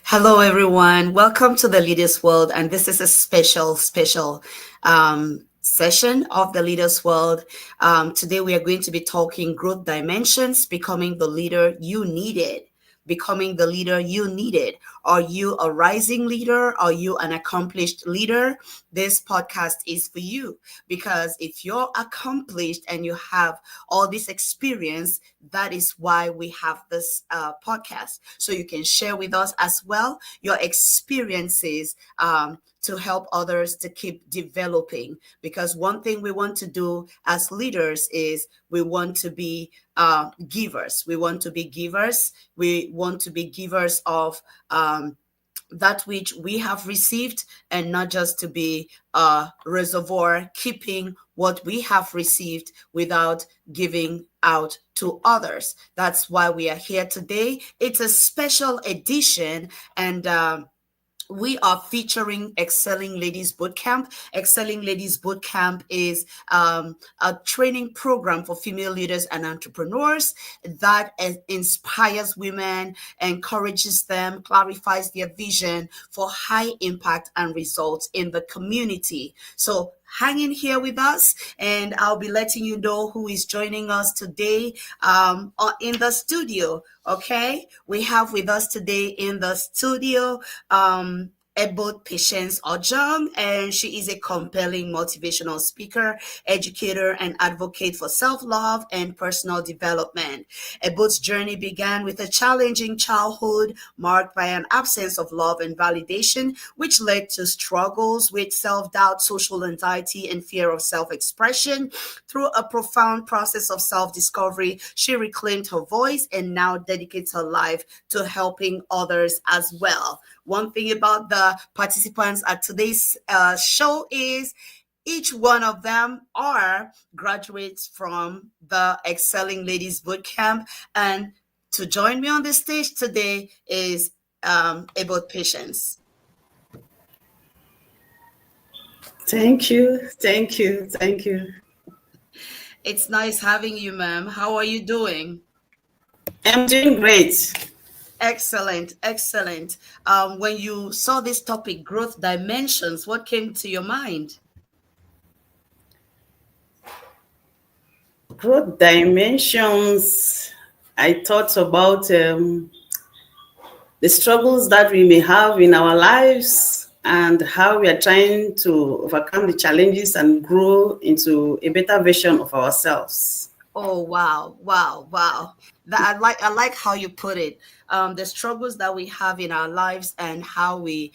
Hello, everyone. Welcome to the Leaders World, and this is a special session of the Leaders World. Today, we are going to be talking growth dimensions, becoming the leader you needed. Becoming the leader you needed. Are you a rising leader? Are you an accomplished leader? This podcast is for you because if you're accomplished and you have all this experience, that is why we have this podcast. So you can share with us as well your experiences to help others to keep developing. Because one thing we want to do as leaders is we want to be givers. We want to be givers. We want to be givers of that which we have received, and not just to be a reservoir keeping what we have received without giving out to others. That's why we are here today. It's a special edition, and we are featuring Excelling Ladies Bootcamp. Excelling Ladies Bootcamp is a training program for female leaders and entrepreneurs that inspires women, encourages them, clarifies their vision for high impact and results in the community. So hang in here with us, and I'll be letting you know who is joining us today in the studio. Okay, we have with us today in the studio Ebot Patience Ojong, and she is a compelling motivational speaker, educator, and advocate for self-love and personal development. Ebot's journey began with a challenging childhood marked by an absence of love and validation, which led to struggles with self-doubt, social anxiety, and fear of self-expression. Through a profound process of self-discovery, she reclaimed her voice and now dedicates her life to helping others as well. One thing about the participants at today's show is each one of them are graduates from the Excelling Ladies Bootcamp. And to join me on the stage today is About Patience. Thank you. Thank you. Thank you. It's nice having you, ma'am. How are you doing? I'm doing great. Excellent, excellent. When you saw this topic, growth dimensions, what came to your mind? Growth dimensions. I thought about the struggles that we may have in our lives and how we are trying to overcome the challenges and grow into a better version of ourselves. Oh, wow, wow, wow. I like how you put it. The struggles that we have in our lives and how we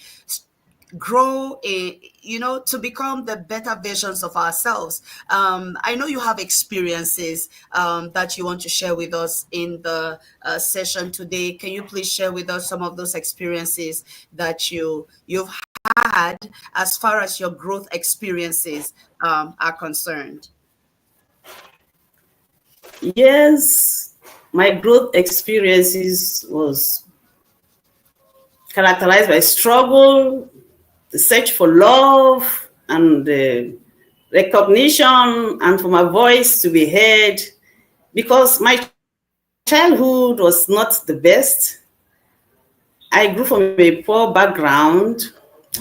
grow to become the better versions of ourselves. I know you have experiences that you want to share with us in the session today. Can you please share with us some of those experiences that you've had as far as your growth experiences are concerned? Yes, my growth experiences was characterized by struggle, the search for love and recognition, and for my voice to be heard, because my childhood was not the best. I grew from a poor background.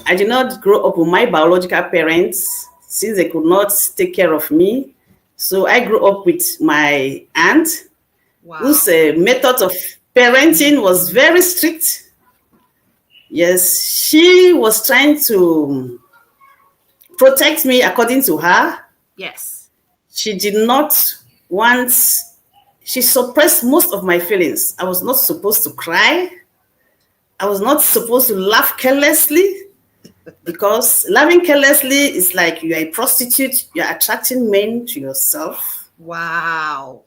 I did not grow up with my biological parents since they could not take care of me. So I grew up with my aunt, Wow. whose method of parenting was very strict. Yes, she was trying to protect me according to her. Yes. She did not want, she suppressed most of my feelings. I was not supposed to cry. I was not supposed to laugh carelessly, because laughing carelessly is like you are a prostitute, you're attracting men to yourself. Wow.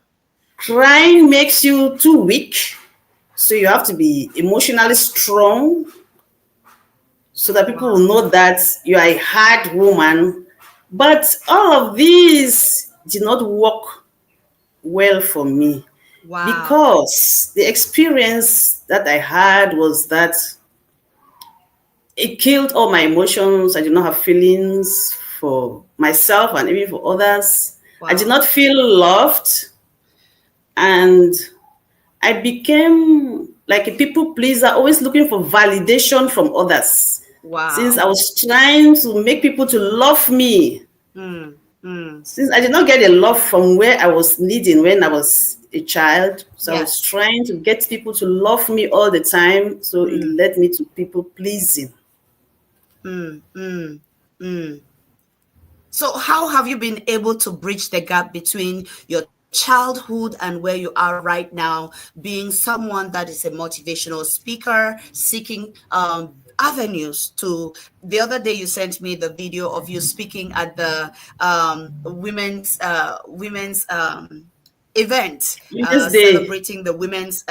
Crying makes you too weak, so you have to be emotionally strong so that people will Wow. know that you are a hard woman. But all of these did not work well for me, Wow. because the experience that I had was that it killed all my emotions. I did not have feelings for myself and even for others. I did Wow. not feel loved. And I became like a people pleaser, always looking for validation from others. Since I Wow. was trying to make people to love me, Mm, mm, since I did not get a love from where I was needing when I was a child, so I was yes. trying to get people to love me all the time. So it Mm, led me to people pleasing. mm, mm, mm. So, how have you been able to bridge the gap between your childhood and where you are right now, being someone that is a motivational speaker, seeking avenues to? The other day, you sent me the video of you speaking at the women's event, Women's Day. celebrating the women's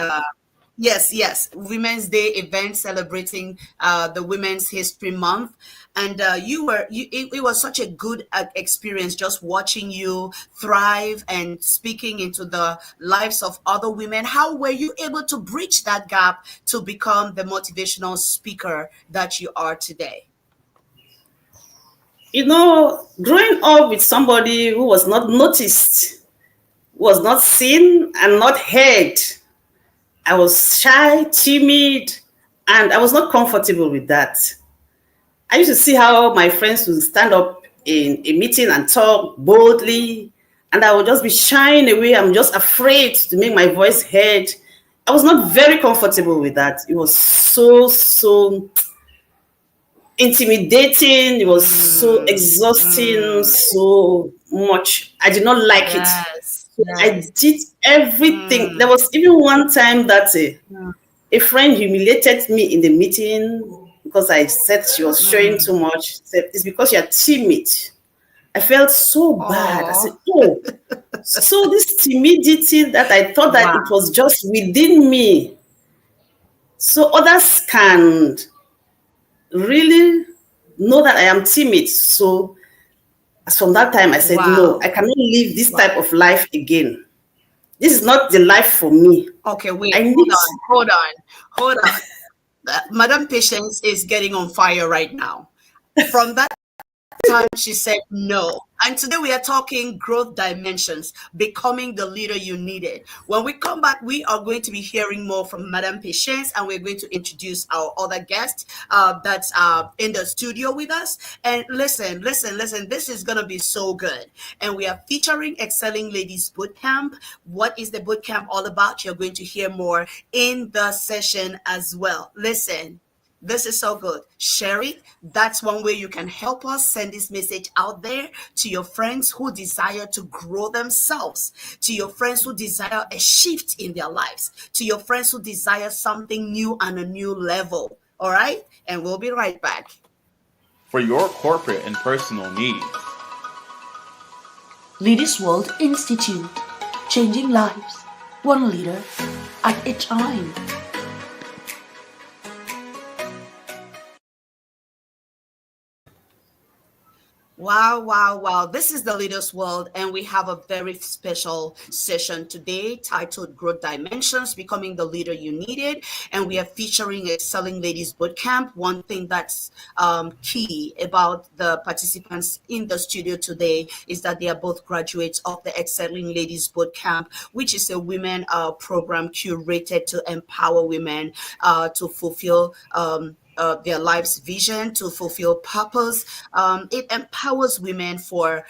yes, yes, Women's Day event celebrating the Women's History Month, and it was such a good experience just watching you thrive and speaking into the lives of other women. How were you able to bridge that gap to become the motivational speaker that you are today? Growing up with somebody who was not noticed, was not seen, and not heard, I was shy, timid, and I was not comfortable with that. I used to see how my friends would stand up in a meeting and talk boldly, and I would just be shying away. I'm just afraid to make my voice heard. I was not very comfortable with that. It was so intimidating. It was so Mm, exhausting, mm, so much. I did not like it. yes, So I yes. did everything. There Mm, was even one time that mm, a friend humiliated me in the meeting because I said she was showing mm. too much. She said, it's because you're timid. I felt so bad. I said, Oh, oh, so this timidity that I thought that wow, it was just within me. So others can really know that I am timid. So as from that time, I said, no, I wow, cannot live this wow. type of life again. This is not the life for me. Okay, wait, I hold need, on, hold on, hold on. Madam Patience is getting on fire right now. From that time she said no. And today we are talking growth dimensions, becoming the leader you needed. When we come back, we are going to be hearing more from Madam Patience, and we're going to introduce our other guest that's in the studio with us. And listen, listen, listen, this is going to be so good. And we are featuring Excelling Ladies Bootcamp. What is the bootcamp all about? You're going to hear more in the session as well. Listen. This is so good. Share it. That's one way you can help us send this message out there to your friends who desire to grow themselves, to your friends who desire a shift in their lives, to your friends who desire something new and a new level. All right? And we'll be right back. for your corporate and personal needs. Leaders World Institute, changing lives, one leader at a time. Wow, wow, wow. This is the Leaders World, and we have a very special session today titled Growth Dimensions, Becoming the Leader You Needed. And we are featuring Excelling Ladies Bootcamp. One thing that's key about the participants in the studio today is that they are both graduates of the Excelling Ladies Bootcamp, which is a women program curated to empower women to fulfill their life's vision, to fulfill purpose. It empowers women for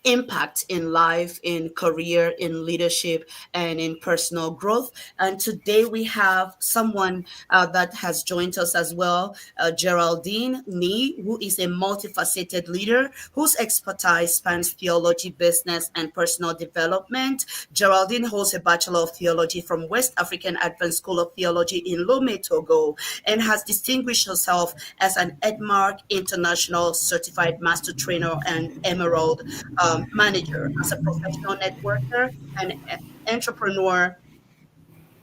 impact in life, in career, in leadership, and in personal growth. And today we have someone that has joined us as well, Geraldine Nee, who is a multifaceted leader whose expertise spans theology, business, and personal development. Geraldine holds a Bachelor of Theology from West African Advanced School of Theology in Lomé, Togo, and has distinguished herself as an Edmark International Certified Master Trainer and Emerald manager. As a professional networker and entrepreneur,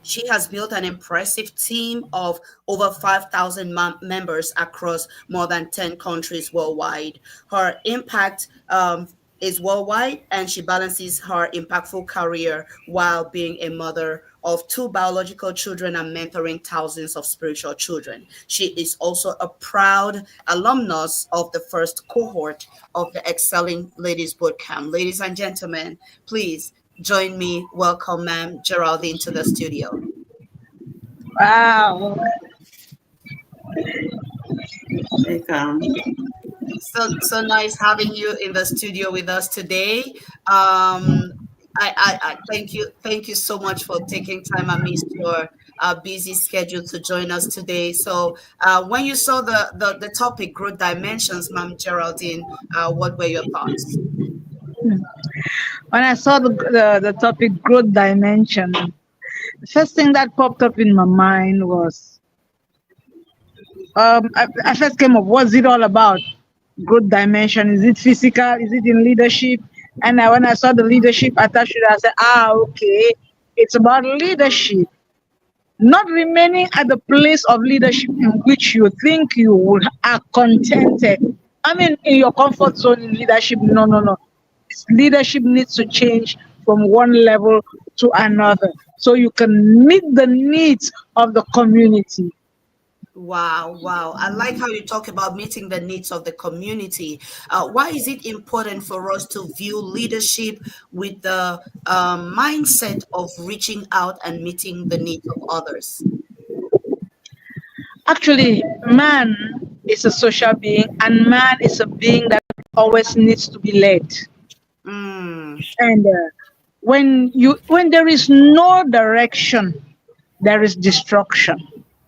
she has built an impressive team of over 5,000 members across more than 10 countries worldwide. Her impact is worldwide, and she balances her impactful career while being a mother of two biological children and mentoring thousands of spiritual children. She is also a proud alumnus of the first cohort of the Excelling Ladies Bootcamp. Ladies and gentlemen, please join me. Welcome, ma'am Geraldine, to the studio. Wow. Welcome. So nice having you in the studio with us today. I thank you so much for taking time amidst your busy schedule to join us today. So when you saw the topic growth dimensions, Ma'am Geraldine, what were your thoughts? When I saw the topic growth dimension, the first thing that popped up in my mind was I first came up, what's it all about? Growth dimension. Is it physical? Is it in leadership? And when I saw the leadership attached to it, I said, okay, it's about leadership. Not remaining at the place of leadership in which you think you would are contented. I mean, in your comfort zone in leadership, no, no, no. Leadership needs to change from one level to another so you can meet the needs of the community. Wow, wow. I like how you talk about meeting the needs of the community. Why is it important for us to view leadership with the mindset of reaching out and meeting the needs of others? Actually, man is a social being, and man is a being that always needs to be led. Mm, And when there is no direction, there is destruction.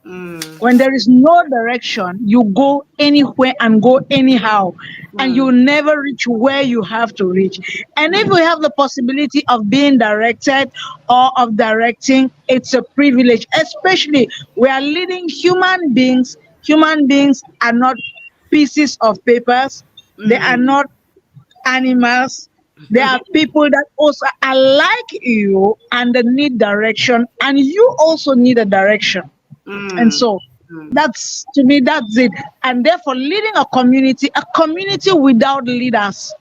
mm, When there is no direction, you go anywhere and go anyhow, and you mm, never reach where you have to reach. And if mm, we have the possibility of being directed or of directing, it's a privilege. Especially we are leading human beings. Human beings are not pieces of papers. They are mm, not animals. There are people that also are like you and they need direction, and you also need a direction. And mm, so mm, that's to me, that's it. And therefore, leading a community without leaders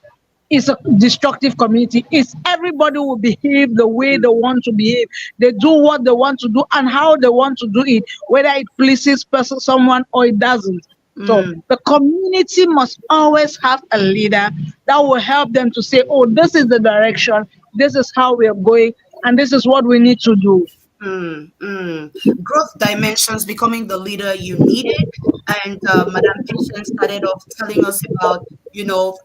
is a destructive community. Is everybody will behave the way they want to behave. They do what they want to do and how they want to do it, whether it pleases someone or it doesn't. So mm, the community must always have a leader that will help them to say, oh, this is the direction, this is how we are going, and this is what we need to do. mm, mm. Growth dimensions, becoming the leader you needed. And Madame Patience started off telling us about,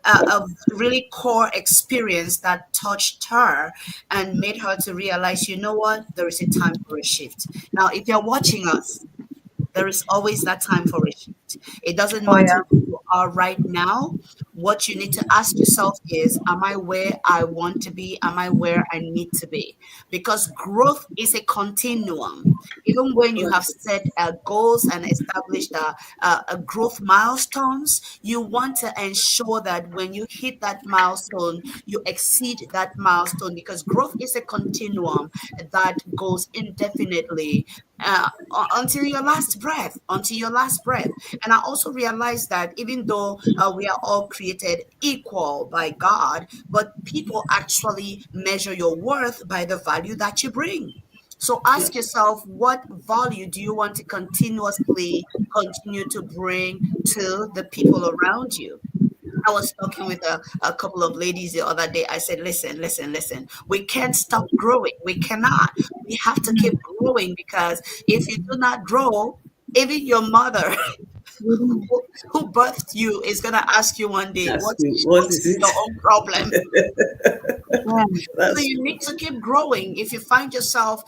a really core experience that touched her and made her to realize, you know what, there is a time for a shift. Now, if you're watching us, there is always that time for a shift. It doesn't Oh matter yeah. where you are right now. What you need to ask yourself is, am I where I want to be? Am I where I need to be? Because growth is a continuum. Even when you have set goals and established a growth milestones, you want to ensure that when you hit that milestone, you exceed that milestone because growth is a continuum that goes indefinitely until your last breath, until your last breath. And I also realized that even though we are all created equal by God, but people actually measure your worth by the value that you bring. So Yeah. ask yourself, what value do you want to continuously continue to bring to the people around you? I was talking with a couple of ladies the other day. I said, listen, listen, listen. We can't stop growing. We cannot. We have to keep growing because if you do not grow, even your mother who birthed you is going to ask you one day, Ask what you, is, what what is is it? your own problem? Yeah. So That's you need to keep growing. If you find yourself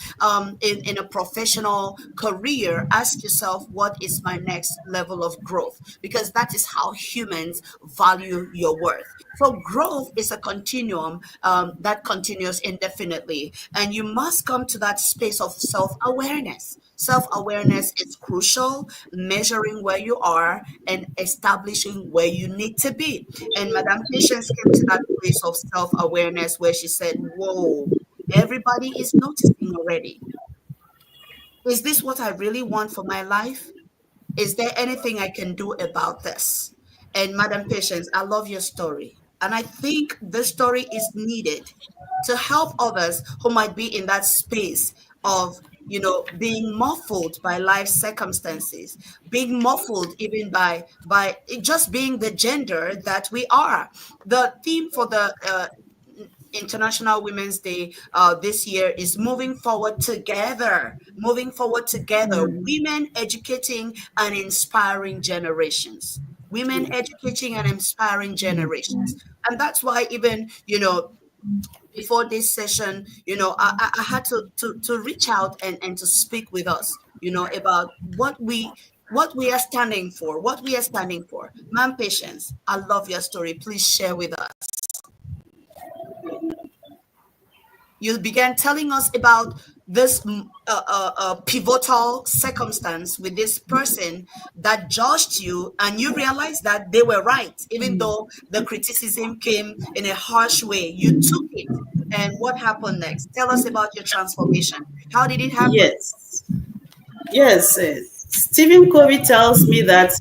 in a professional career, ask yourself, what is my next level of growth? Because that is how humans value your worth. So growth is a continuum that continues indefinitely. And you must come to that space of self-awareness. Self-awareness is crucial, measuring where you are and establishing where you need to be. And Madame Patience came to that place of self-awareness where she said, whoa, everybody is noticing already. Is this what I really want for my life? Is there anything I can do about this? And Madam Patience, I love your story. And I think this story is needed to help others who might be in that space of, being muffled by life circumstances, being muffled even by it just being the gender that we are. The theme for the International Women's Day this year is moving forward together, moving forward together, women educating and inspiring generations. Women educating and inspiring generations. And that's why even, before this session, I had to reach out and to speak with us, about what we are standing for, what we are standing for. Ma'am Patience, I love your story. Please share with us. You began telling us about this pivotal circumstance with this person that judged you, and you realized that they were right, even though the criticism came in a harsh way. You took it. And what happened next? Tell us about your transformation. How did it happen? Yes. Yes. Stephen Covey tells me that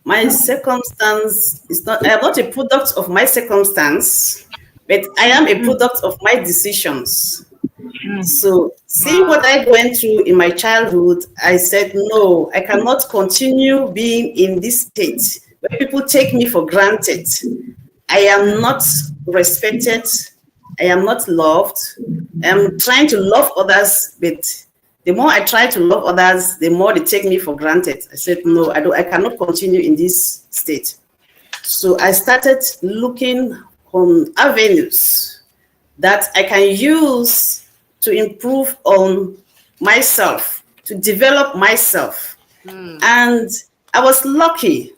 my circumstance is not, I am not a product of my circumstance, but I am a product of my decisions. So, seeing what Wow. I went through in my childhood, I said, no, I cannot continue being in this state where people take me for granted. I am not respected. I am not loved. I'm trying to love others, but the more I try to love others, the more they take me for granted. I said, no, I don't. I cannot continue in this state. So I started looking on avenues that I can use to improve on myself, to develop myself. Hmm. And I was lucky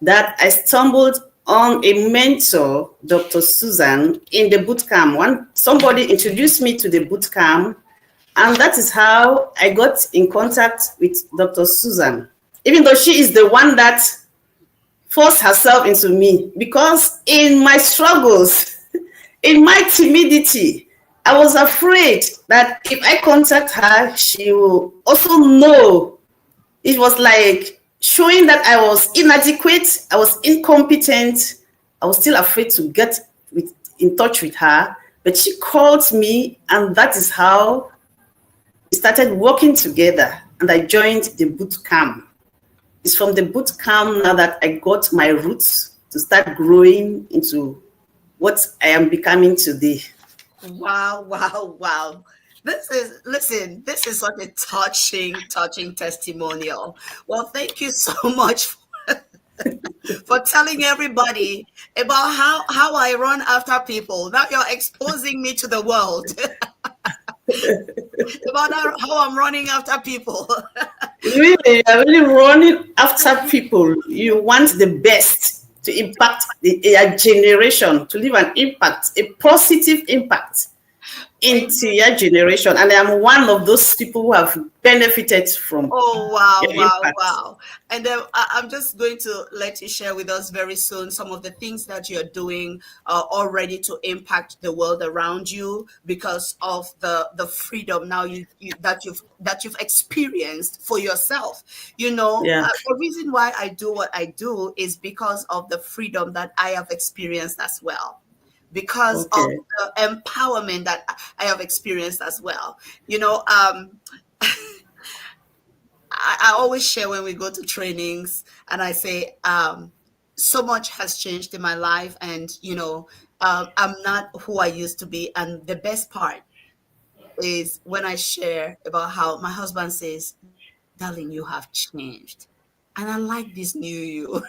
that I stumbled on a mentor, Dr. Susan, in the boot camp. Somebody introduced me to the boot camp, and that is how I got in contact with Dr. Susan. Even though she is the one that forced herself into me, because in my struggles, in my timidity, I was afraid that if I contact her, she will also know. It was like showing that I was inadequate, I was incompetent. I was still afraid to get in touch with her. But she called me, and that is how we started working together. And I joined the boot camp. It's from the boot camp now that I got my roots to start growing into what I am becoming today. Wow, wow, wow. Listen, this is such a touching testimonial. Well, thank you so much for telling everybody about how I run after people. Now you're exposing me to the world about how I'm running after people. Really, you're really running after people. You want the best to impact a generation, to leave an impact, a positive impact into Amen. your generation. And I'm one of those people who have benefited from Oh, wow, your wow, impact. wow. And then I'm just going to let you share with us very soon some of the things that you're doing already to impact the world around you because of the freedom now that you've experienced for yourself. Yeah. The reason why I do what I do is because of the freedom that I have experienced as well. Because of Okay. the empowerment that I have experienced as well. You know, um, I always share when we go to trainings and I say, so much has changed in my life, and I'm not who I used to be. And the best part is when I share about how my husband says, darling, you have changed. And I like this new you.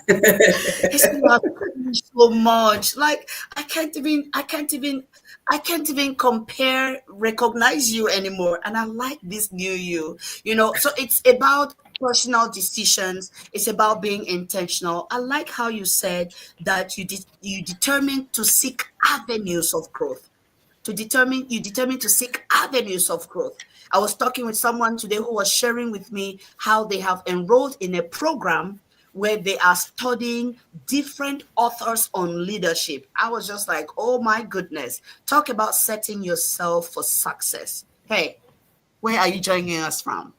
He said, you have changed so much. Like I can't even compare, recognize you anymore. And I like this new you. So it's about personal decisions. It's about being intentional. I like how you said that you determined to seek avenues of growth, to seek avenues of growth. I was talking with someone today who was sharing with me how they have enrolled in a program where they are studying different authors on leadership. I was just like, oh my goodness, talk about setting yourself for success. Hey, where are you joining us from?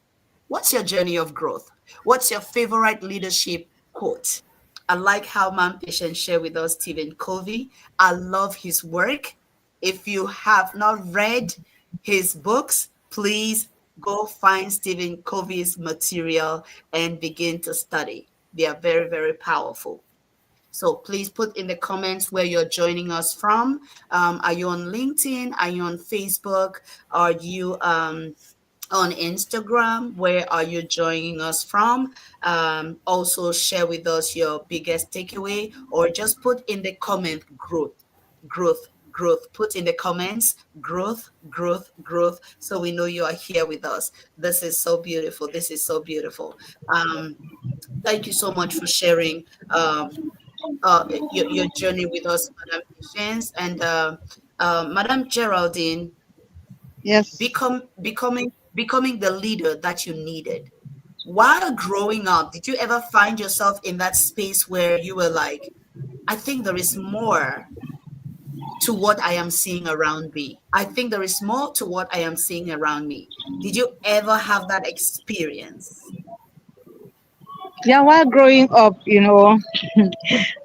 What's your journey of growth? What's your favorite leadership quote? I like how Man Patient shared with us Stephen Covey. I love his work. If you have not read his books, please go find Stephen Covey's material and begin to study. They are very, very powerful. So please put in the comments where you're joining us from. Are you on LinkedIn? Are you on Facebook? Are you on Instagram? Where are you joining us from? Also, share with us your biggest takeaway, or just put in the comment growth. Put in the comments growth, so we know you are here with us. This is so beautiful. This is so beautiful. Um, Thank you so much for sharing your journey with us, Madam Patience and Madam Geraldine. Yes. Becoming the leader that you needed. While growing up, did you ever find yourself in that space where you were like, I think there is more to what I am seeing around me? I think there is more to what I am seeing around me. Did you ever have that experience? Yeah, while growing up,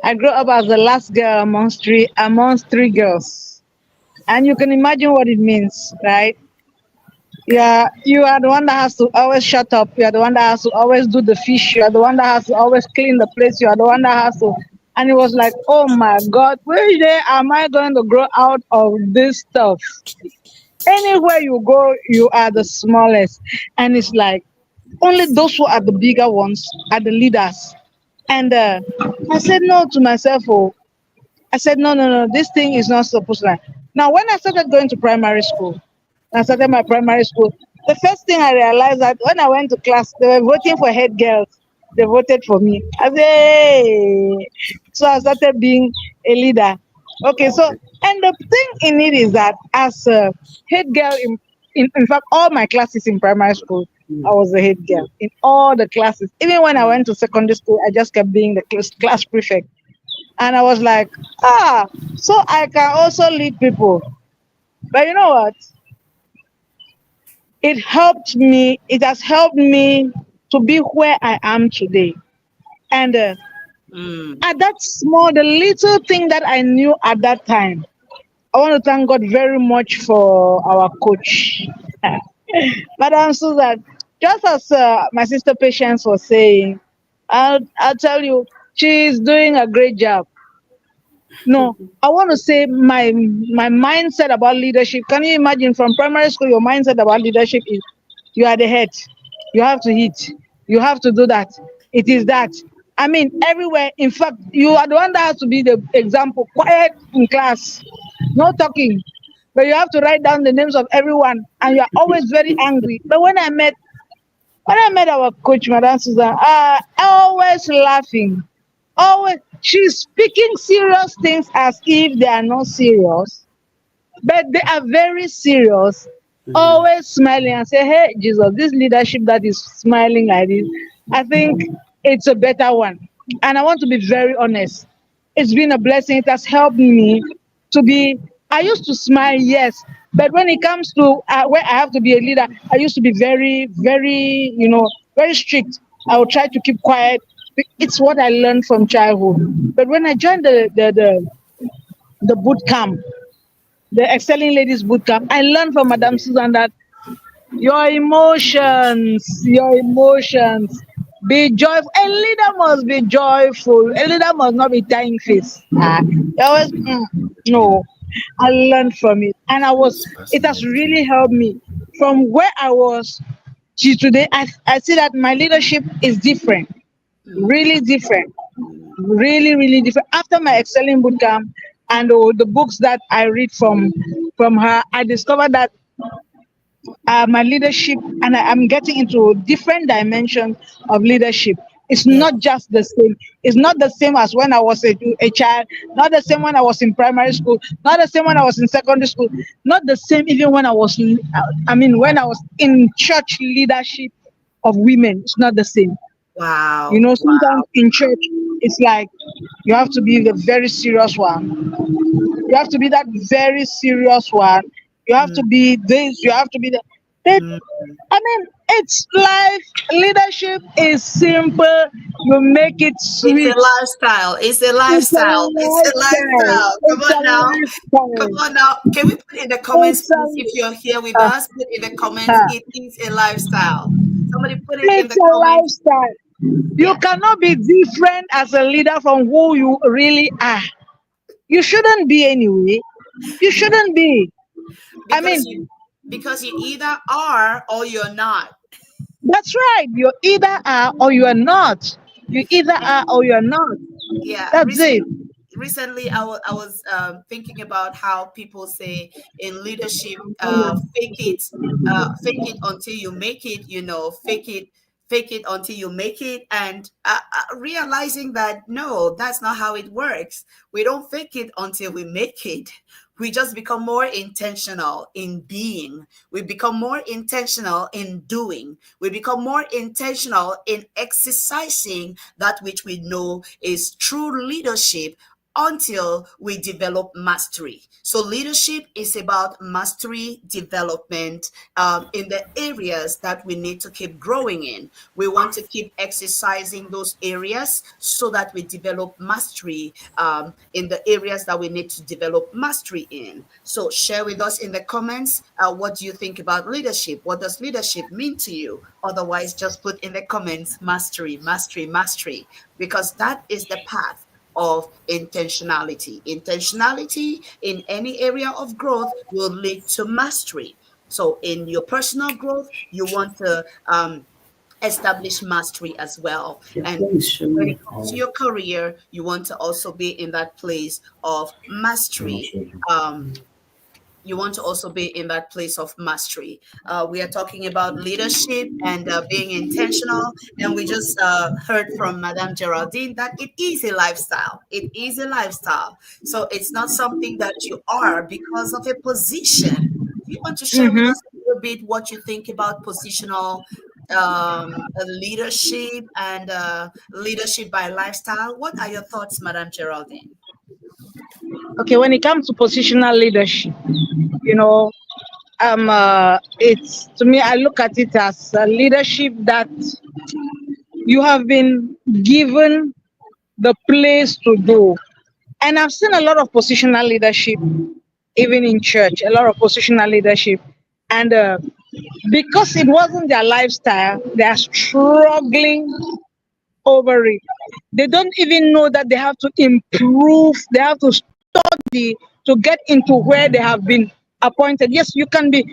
I grew up as the last girl amongst three girls. And you can imagine what it means, right? Okay. Yeah, you are the one that has to always shut up. You are the one that has to always do the fish. You are the one that has to always clean the place. You are the one that has to. And it was like, oh my God, which day am I going to grow out of this stuff? Anywhere you go, you are the smallest. And it's like, only those who are the bigger ones are the leaders. And I said no to myself. Oh, I said, no, no, no, this thing is not supposed to. Now, when I started going to primary school, I started my primary school, the first thing I realized that when I went to class, they were voting for head girls. They voted for me. I said, hey. So I started being a leader. Okay, so, and the thing in it is that as a head girl, in fact, all my classes in primary school, I was the head girl in all the classes. Even when I went to secondary school, I just kept being the class prefect. And I was like, so I can also lead people. But you know what? It has helped me to be where I am today. And Mm, at that the little thing that I knew at that time, I want to thank God very much for our coach, Madam Susan. Just as my sister Patience was saying, I'll tell you, she's doing a great job. No, I want to say my mindset about leadership. Can you imagine from primary school your mindset about leadership is you are the head. You have to hit. You have to do that. It is that. I mean, everywhere. In fact, you are the one that has to be the example. Quiet in class, no talking. But you have to write down the names of everyone, and you are always very angry. But when I met our coach, Madam Susan, always laughing, always she's speaking serious things as if they are not serious, but they are very serious. Always smiling and say, "Hey, Jesus, this leadership that is smiling like this, I think it's a better one." And I want to be very honest. It's been a blessing. It has helped me to be. I used to smile, yes, but when it comes to where I have to be a leader, I used to be very, very, very strict. I would try to keep quiet. It's what I learned from childhood. But when I joined the boot camp, the Excelling Ladies Boot Camp, I learned from Madame Susan that your emotions, be joyful. A leader must be joyful. A leader must not be tying face. You always, no. I learned from it, and it has really helped me from where I was to today. I see that my leadership is different, really different, really, really different. After my excelling bootcamp and the books that I read from her, I discovered that my leadership, and I'm getting into different dimensions of leadership. It's yeah. not just the same. It's not the same as when I was a child, not the same when I was in primary school, not the same when I was in secondary school, not the same even when when I was in church leadership of women. It's not the same. Wow. Sometimes in church, it's like you have to be the very serious one. You have to be that very serious one. You have to Mm, be this. You have to be that. But, mm. it's life. Leadership is simple. You make it It's a sweet. lifestyle. It's a It's a lifestyle. It's a lifestyle. lifestyle. Come It's a on now. Come lifestyle. on now. Can we put in the comments, It's please, if a you're here with uh, us? Put in the comments, uh, it is a lifestyle. Somebody put it in it's the a comments. lifestyle. You Yeah, cannot be different as a leader from who you really are. You shouldn't be anyway. You shouldn't be. I because you mean, because you either are or you're not. that's right. You either are or you are not. You either are or you are not. Yeah, That's it. recently I was thinking about how people say in leadership, fake it until you make it, fake it until you make it, and realizing that no, that's not how it works. We don't fake it until we make it. We just become more intentional in being. We become more intentional in doing. We become more intentional in exercising that which we know is true leadership until we develop mastery. So, leadership is about mastery development in the areas that we need to keep growing in. We want to keep exercising those areas so that we develop mastery in the areas that we need to develop mastery in. So, share with us in the comments what do you think about leadership? What does leadership mean to you? Otherwise, just put in the comments mastery, mastery, mastery, because that is the path of intentionality. Intentionality in any area of growth will lead to mastery. So, in your personal growth, you want to establish mastery as well. Yeah, And please show when me. it comes to your career, you want to also be in that place of mastery. Um, you want to also be in that place of mastery. We are talking about leadership and being intentional. And we just heard from Madame Geraldine that it is a lifestyle. It is a lifestyle. So it's not something that you are because of a position. Do you want to share with Mm-hmm. us a little bit what you think about positional leadership and leadership by lifestyle? What are your thoughts, Madame Geraldine? Okay, when it comes to positional leadership, you know, it's to me, I look at it as a leadership that you have been given the place to do. And I've seen a lot of positional leadership, even in church, a lot of positional leadership. And because it wasn't their lifestyle, they are struggling over it. They don't even know that they have to improve, they have to study to get into where they have been appointed. Yes, you can be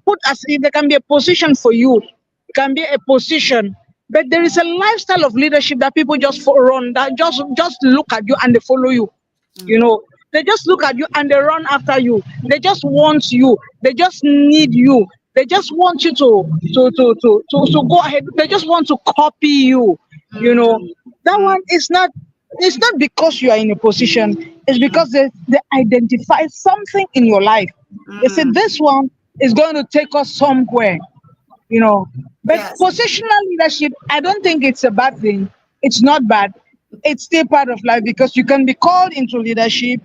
put as if there can be a position for you. It can be a position. But there is a lifestyle of leadership that people just run, that just look at you and they follow you. you Mm, know they just look at you and they run after you. They just want you. They just need you. They just want you to go ahead. They just want to copy you. you know mm, that mm, one is not. It's not because you are in a position. It's mm, because they identify something in your life. They say mm. this one is going to take us somewhere. you know. But Yes, positional leadership, I don't think it's a bad thing. It's not bad. It's still part of life because you can be called into leadership.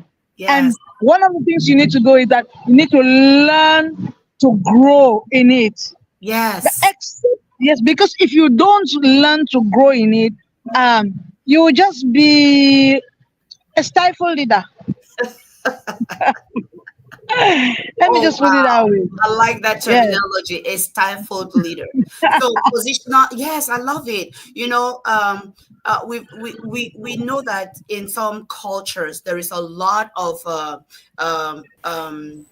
And yes, one of the things you need to do is that you need to learn to grow in it. The yes. except, yes, because if you don't learn to grow in it, you will just be a stifled leader. Let me Oh, just put it that wow. way. I like that Yes. terminology, a stifled leader. So positional, yes, I love it. We know that in some cultures there is a lot of um, um,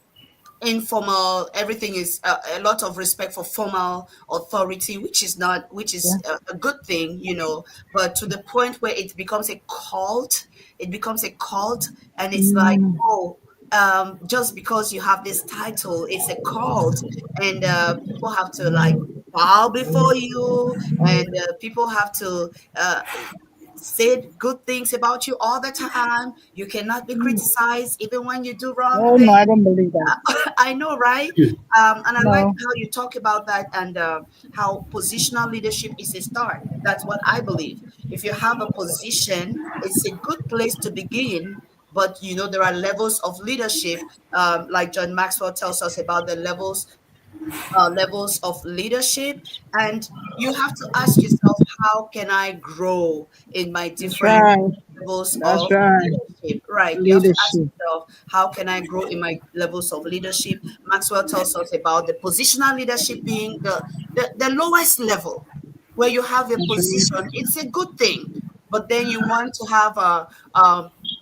informal. Everything is a lot of respect for formal authority, which is not, which Yeah. is a good thing, but to the point where it becomes a cult. It becomes a cult, and it's like, Mm. oh, just because you have this title, it's a cult, and people have to like bow before you, and people have to say good things about you all the time. You cannot be criticized even when you do wrong Oh no, things. I don't believe that. I know, right? And I like No. how you talk about that, and how positional leadership is a start. That's what I believe. If you have a position, it's a good place to begin. But there are levels of leadership, like John Maxwell tells us about the levels of leadership, and you have to ask yourself, how can I grow in my That's different right. levels That's of right. leadership? Right, you have to ask Leadership. yourself, how can I grow in my levels of leadership? Maxwell tells us about the positional leadership being the lowest level. where you have a position. It's a good thing, but then you want to have a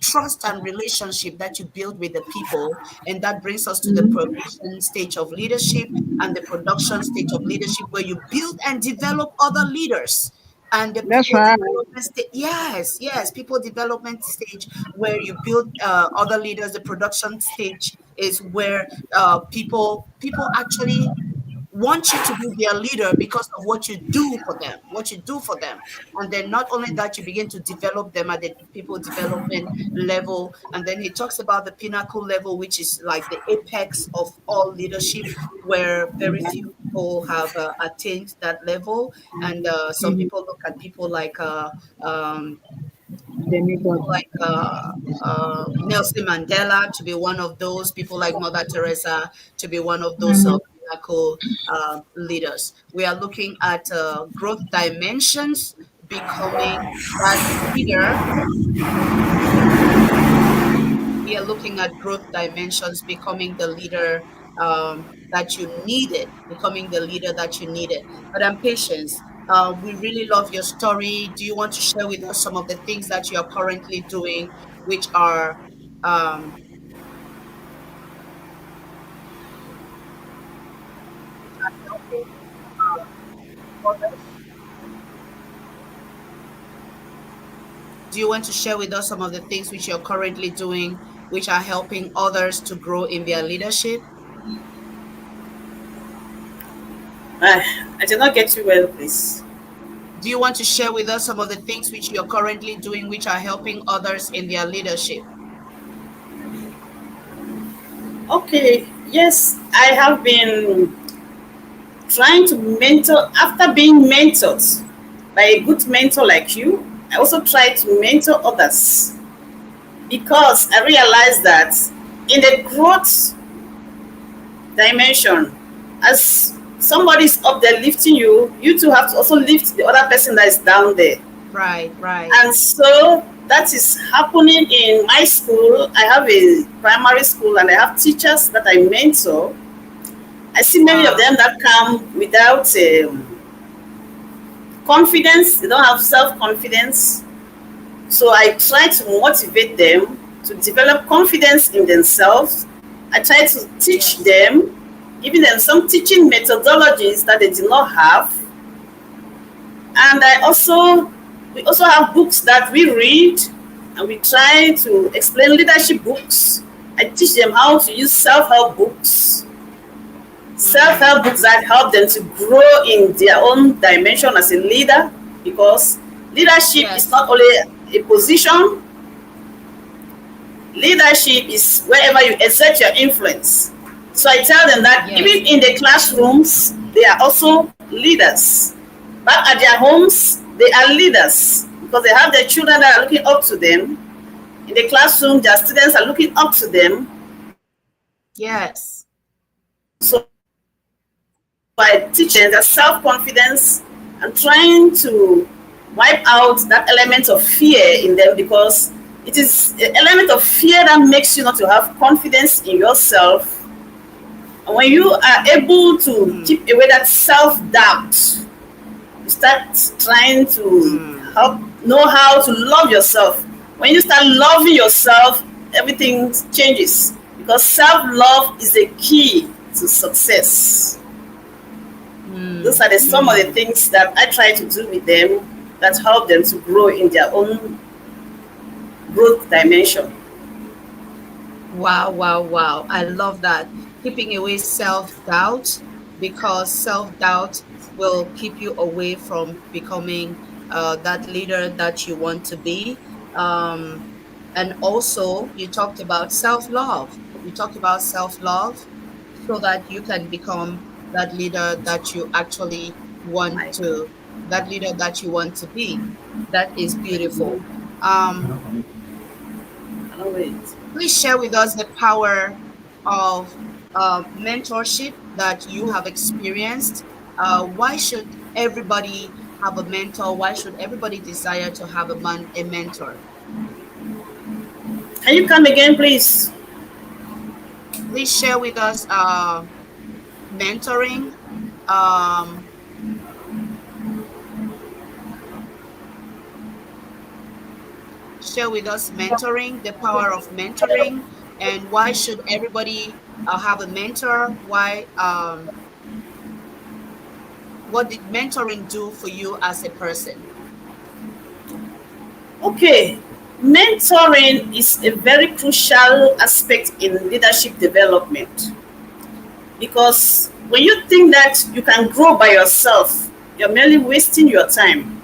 trust and relationship that you build with the people, and that brings us to the provision stage of leadership and the production stage of leadership, where you build and develop other leaders. And the That's people right. development stage, yes, yes, people development stage, where you build other leaders. The production stage is where people actually want you to be their leader because of what you do for them, and then not only that, you begin to develop them at the people development level. And then he talks about the pinnacle level, which is like the apex of all leadership, where very few people have attained that level. And some Mm-hmm. people look at people like um, Demigod. people like Nelson Mandela to be one of those, people like Mother Teresa to be one of those Mm-hmm. pinnacle leaders. We are looking at growth dimensions, becoming that leader. We are looking at growth dimensions, becoming the leader that you needed, becoming the leader that you needed. Madam Patience, we really love your story. Do you want to share with us some of the things that you are currently doing, which are um, which are helping others? Do you want to share with us some of the things which you're currently doing, which are helping others to grow in their leadership? I did not get you well, please. Do you want to share with us some of the things which you're currently doing, which are helping others in their leadership? Okay, yes, I have been trying to mentor after being mentored by a good mentor like you. I also try to mentor others because I realized that in the growth dimension, as somebody is up there lifting you, you too have to also lift the other person that is down there. Right, right. And so that is happening in my school. I have a primary school and I have teachers that I mentor. I see many of Wow. them that come without confidence, they don't have self confidence. So I try to motivate them to develop confidence in themselves. I try to teach Yes. them, giving them some teaching methodologies that they did not have. And we also have books that we read, and we try to explain leadership books. I teach them how to use self-help books that help them to grow in their own dimension as a leader, because leadership is Yes. not only a position. Leadership is wherever you exert your influence. So I tell them that Yes. even in the classrooms, they are also leaders. Back at their homes, they are leaders because they have their children that are looking up to them. In the classroom, their students are looking up to them. Yes. So by teaching their self-confidence and trying to wipe out that element of fear in them, because it is an element of fear that makes you not to have confidence in yourself. And when you are able to Mm, keep away that self-doubt, you start trying to mm. help know how to love yourself. When you start loving yourself, everything changes, because self-love is the key to success. Those Mm, are some of the mm. things that I try to do with them that help them to grow in their own growth dimension. Wow, wow, wow. I love that. Keeping away self-doubt, because self-doubt will keep you away from becoming that leader that you want to be. Um, and also, you talked about self-love. You talked about self-love so that you can become that leader that you actually want My God. to, that leader that you want to be. That is beautiful. Um, Oh, wait. Please share with us the power of mentorship that you have experienced. Why should everybody have a mentor? Why should everybody desire to have a mentor? Can you come again, please? Please share with us mentoring. Um, share with us mentoring, the power of mentoring, and why should everybody have a mentor? Why? What did mentoring do for you as a person? Okay, mentoring is a very crucial aspect in leadership development because when you think that you can grow by yourself, you're merely wasting your time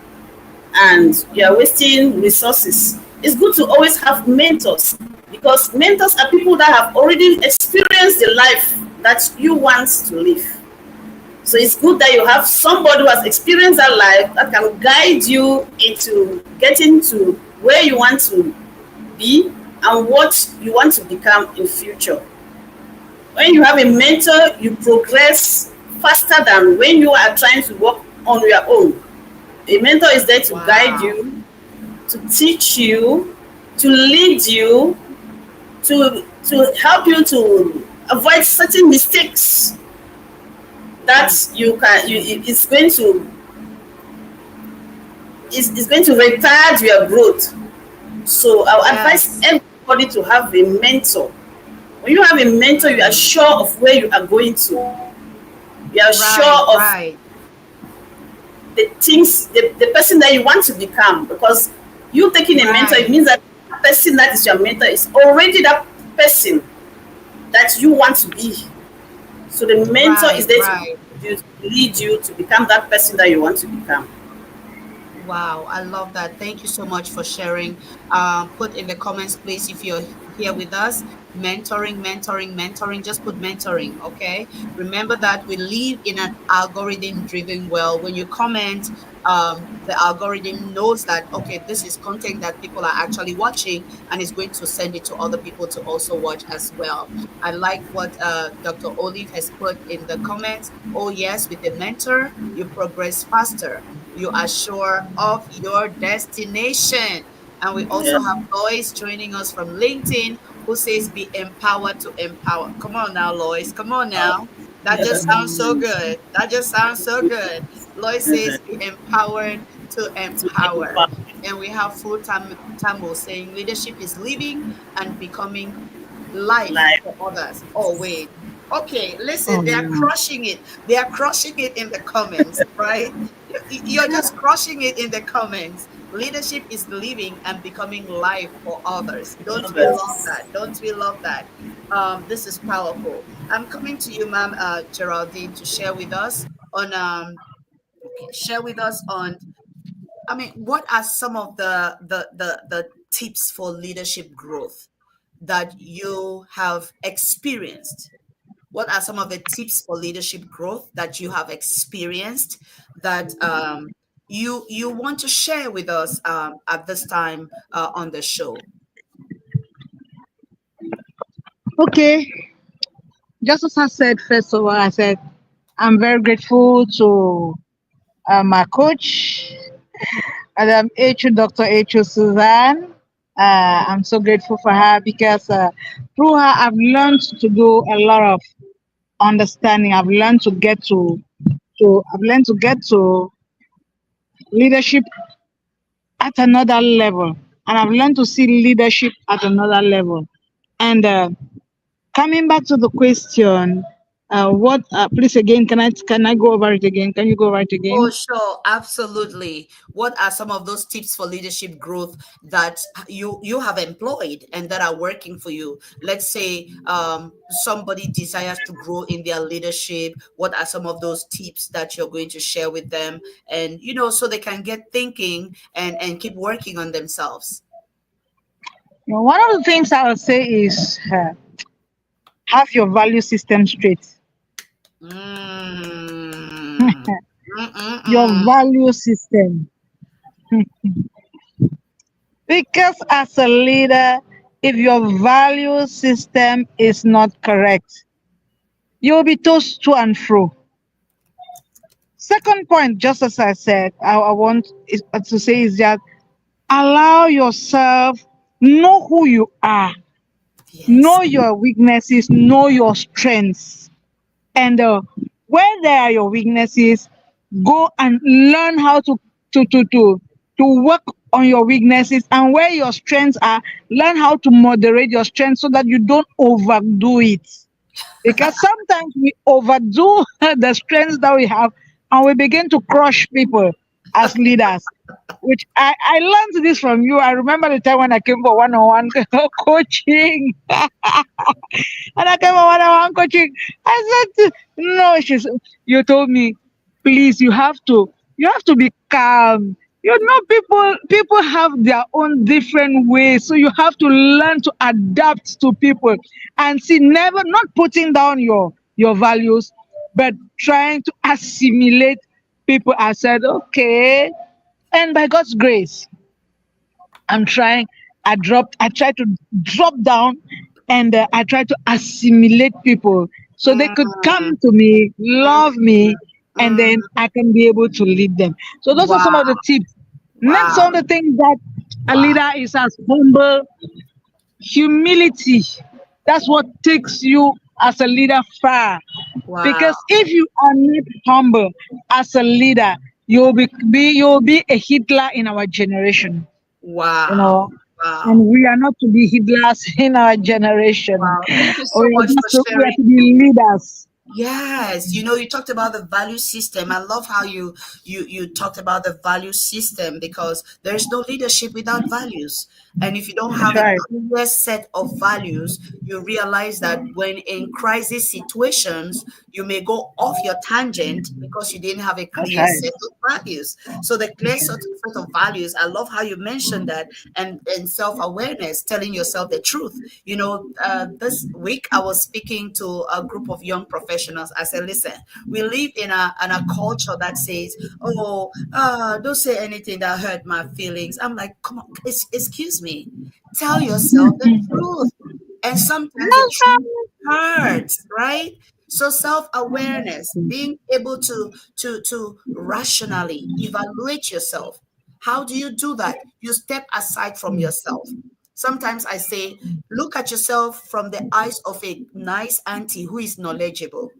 and you're wasting resources. It's good to always have mentors because mentors are people that have already experienced the life that you want to live. So it's good that you have somebody who has experienced that life that can guide you into getting to where you want to be and what you want to become in future. When you have a mentor, you progress faster than when you are trying to work on your own. A mentor is there to guide Wow. you, to teach you, to lead you, to help you to avoid certain mistakes that Mm. you can you it's going to it's going to retard your growth. So I would advise Yes. everybody to have a mentor. When you have a mentor, you are Mm. sure of where you are going to. You are Right, sure of right, the things, the person that you want to become. Because you taking a mentor, it right, means that the person that is your mentor is already that person that you want to be. So the mentor is right, there to right. lead you to become that person that you want to become. Wow, I love that. Thank you so much for sharing. Put in the comments, please, if you're here with us. Mentoring, mentoring, mentoring. Just put mentoring, okay? Remember that we live in an algorithm-driven world. When you comment, the algorithm knows that, okay, this is content that people are actually watching and is going to send it to other people to also watch as well. I like what Dr. Olive has put in the comments. Oh, yes, with a mentor, you progress faster, you are sure of your destination. And we also Yeah. have Lois joining us from LinkedIn who says, be empowered to empower. Come on now, Lois. Come on now. That just sounds so good. That just sounds so good. Lois says, be empowered to To empower. empower And we have full time Tamil saying, leadership is living and becoming life life. for others. Oh, wait. Okay, listen, Oh they are yeah. crushing it. They are crushing it in the comments, right? You're just crushing it in the comments. Leadership is living and becoming life for others. Don't we love Others. that? Don't we love that? This is powerful. I'm coming to you, ma'am, Geraldine, to share with us on okay, share with us on. I mean, what are some of the tips for leadership growth that you have experienced? What are some of the tips for leadership growth that you have experienced that you want to share with us at this time on the show? Okay, just as I said, first of all, I said I'm very grateful to my coach, Madam Dr. H. Suzanne. I'm so grateful for her because through her, I've learned to do a lot of understanding. I've learned to get to leadership at another level, and I've learned to see leadership at another level. And coming back to the question, what? Please again, can I go over it again? Can you go over it Oh, again? sure, absolutely. What are some of those tips for leadership growth that you have employed and that are working for you? Let's say somebody desires to grow in their leadership. What are some of those tips that you're going to share with them? And so they can get thinking and keep working on themselves. One of the things I would say is have your value system straight. Mm. Your Mm-mm-mm. value system. Because as a leader, if your value system is not correct, you'll be tossed to and fro. Second point, just as I said, I want to say is that allow yourself, know who you are, Yes. know your weaknesses, know your strengths. And where there are your weaknesses, go and learn how to to work on your weaknesses, and where your strengths are, learn how to moderate your strengths so that you don't overdo it. Because sometimes we overdo the strengths that we have, and we begin to crush people as leaders. Which I learned this from you. I remember the time when I came for one-on-one coaching. And I came for one-on-one coaching. I said, no, you told me, please, you have to be calm. You know, people have their own different ways. So you have to learn to adapt to people and see, never not putting down your values, but trying to assimilate people. I said, okay. And by God's grace, I'm trying. I try to drop down, and I try to assimilate people so they could come Mm, to me, love me, and mm. then I can be able to lead them. So those are some of the Wow, tips. Next, wow, some of the things that a wow, leader is as humble, humility. That's what takes you as a leader far. wow, Because if you are not humble as a leader, you'll be a Hitler in our generation, you wow, know. wow, And we are not to be Hitlers in our generation. wow. Thank you so much for We are sharing. to be leaders. Yes, you talked about the value system. I love how you talked about the value system because there's no leadership without values. And if you don't That's have a right. clear set of values, you realize that when in crisis situations, you may go off your tangent because you didn't have a That's clear right. set of values. So the clear set of values, I love how you mentioned that, and self-awareness, telling yourself the truth. This week I was speaking to a group of young professionals. I said, listen, we live in a culture that says, oh, don't say anything that hurt my feelings. I'm like, come on, excuse me. Tell yourself the truth. And sometimes the That's truth right. hurts, right? So self-awareness, being able to rationally evaluate yourself. How do you do that? You step aside from yourself. Sometimes I say, look at yourself from the eyes of a nice auntie who is knowledgeable.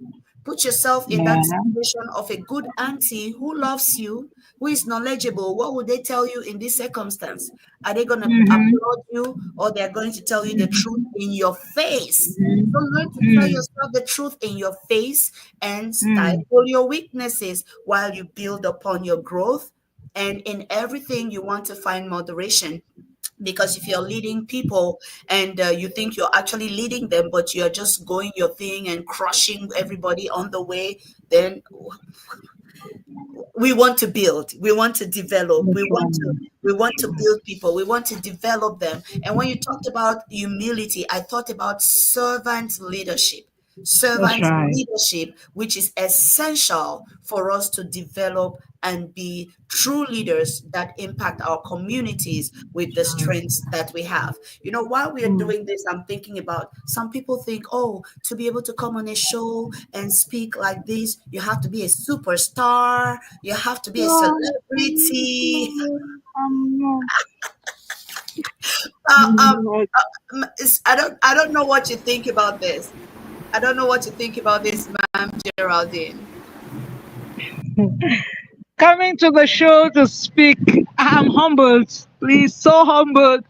Put yourself in that Yeah. situation of a good auntie who loves you, who is knowledgeable. What would they tell you in this circumstance? Are they going to Mm-hmm. applaud you, or they're going to tell you the truth in your face? So learn to tell Mm. yourself the truth in your face and Mm. stifle your weaknesses while you build upon your growth. And in everything, you want to find moderation, because if you're leading people and you think you're actually leading them, but you're just going your thing and crushing everybody on the way, then we want to build, we want to develop, That's we want to build people, we want to develop them. And when you talked about humility, I thought about that's servant right. leadership, which is essential for us to develop and be true leaders that impact our communities with the strengths that we have. While we are Mm. doing this, I'm thinking about, some people think, oh, to be able to come on a show and speak like this, you have to be a superstar, you have to be a No, celebrity. no. Uh, um, No. I don't know what you think about this. I don't know what you think about this, ma'am Geraldine. Coming to the show to speak. I'm humbled, please, so humbled.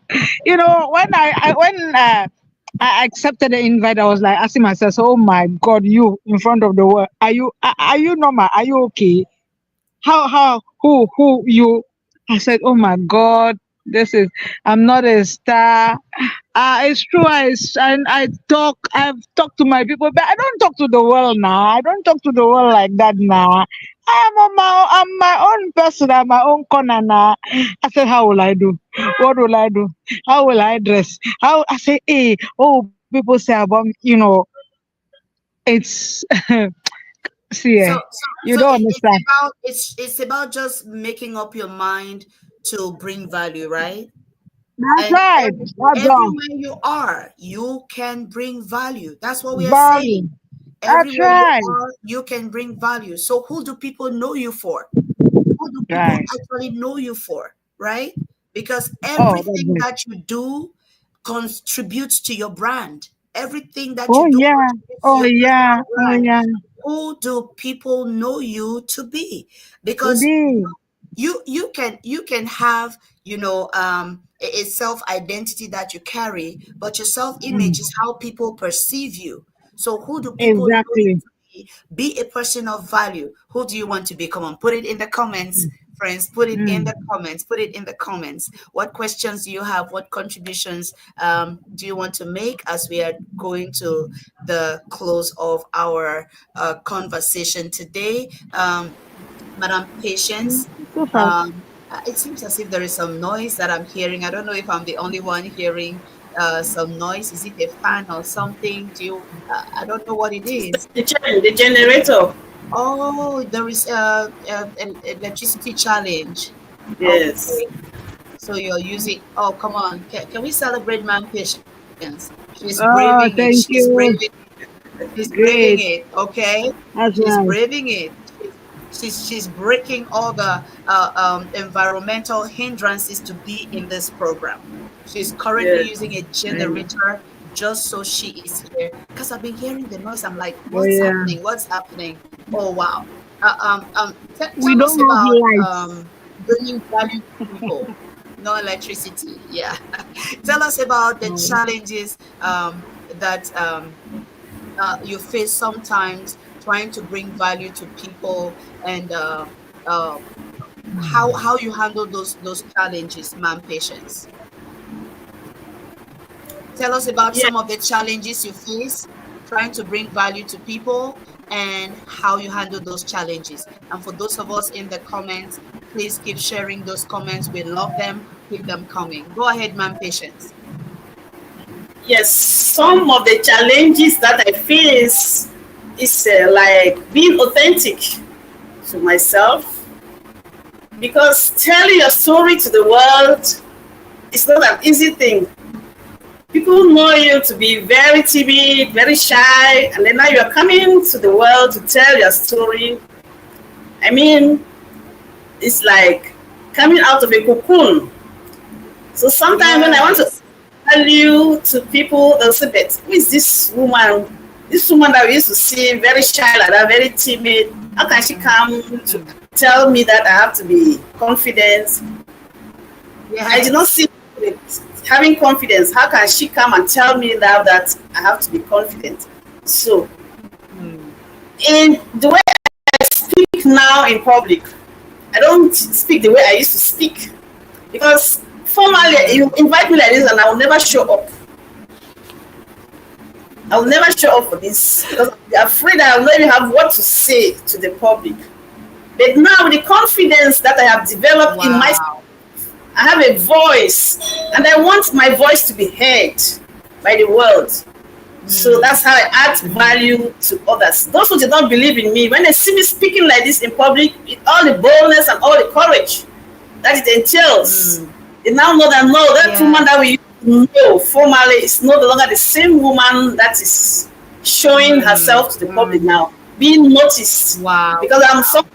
When I accepted the invite, I was like asking myself, "Oh my God, you in front of the world? Are you normal? Are you okay? How who you?" I said, "Oh my God, this is I'm not a star." It's true. I've talked to my people, but I don't talk to the world now. I don't talk to the world like that now. I'm my own person. I'm my own corner now. I said, how will I do? What will I do? How will I dress? How I say, hey, oh, people say about me, it's see, So so you so don't it's understand. about it's about just making up your mind to bring value, right? That's And right. That's all. everywhere you are, you can bring value. That's what we are saying. Value. That's Everywhere you right. are, you can bring value. So who do people know you for? Who do people Right. actually know you for, right? Because Oh, that's everything it. that you do contributes to your brand. Everything that Oh you do yeah. contributes to Oh your yeah. personal Oh brand. yeah. Who do people know you to be? To Because be. you can have, a self identity that you carry, but your self image Mm. is how people perceive you. So who do people know you Exactly. to be? Be a person of value. Who do you want to be? Come on, put it in the comments, friends. Put it in the Mm. comments. Put it in the comments. What questions do you have? What contributions do you want to make as we are going to the close of our conversation today? Madam Patience, So far. it seems as if there is some noise that I'm hearing. I don't know if I'm the only one hearing some noise. Is it a fan or something? I don't know what it is. The generator. Oh, there is an electricity challenge. Yes. Okay, so you're using. Oh, come on. Can we celebrate man patience? She's braving it. Oh, thank you. She's braving it. Great. Okay, That's she's right. braving it. She's breaking all the environmental hindrances to be in this program. She's currently Yes. using a I know. generator just so she is here. Because I've been hearing the noise. I'm like, Oh what's yeah. happening? What's happening? Oh wow. We Tell us don't have about lights. bringing value to people. No electricity. Yeah. Tell us about the Oh. challenges that you face sometimes trying to bring value to people, and uh, how you handle those challenges, man. Patience, tell us about Yeah. some of the challenges you face trying to bring value to people and how you handle those challenges. And for those of us in the comments, please keep sharing those comments. We love them. Keep them coming. Go ahead, man. Patience. Yes. Some of the challenges that I face is like being authentic to myself, because telling your story to the world is not an easy thing. People know you to be very timid, very shy, and then now you're coming to the world to tell your story. I mean, it's like coming out of a cocoon. So sometimes when I want to Yes. tell you to people, they'll say, but who is this woman? This woman that we used to see very shy like that, very timid. How can she come to tell me that I have to be confident? I did not Yes. see it having confidence. How can she come and tell me now that I have to be confident? So, Mm, in the way I speak now in public, I don't speak the way I used to speak, because formally you mm, invite me like this and I will never show up. I will never show up for this because I'm afraid I will not even have what to say to the public. But now, with the confidence that I have developed in myself, wow. I have a voice, and I want my voice to be heard by the world. So Mm, that's how I add value to others. Those who did not believe in me, when they see me speaking like this in public, with all the boldness and all the courage that it entails, mm, they now know that no, that woman that yes. we used to know formally is no longer the same woman that is showing Mm, herself to the public mm, now, being noticed. wow. Because I'm someone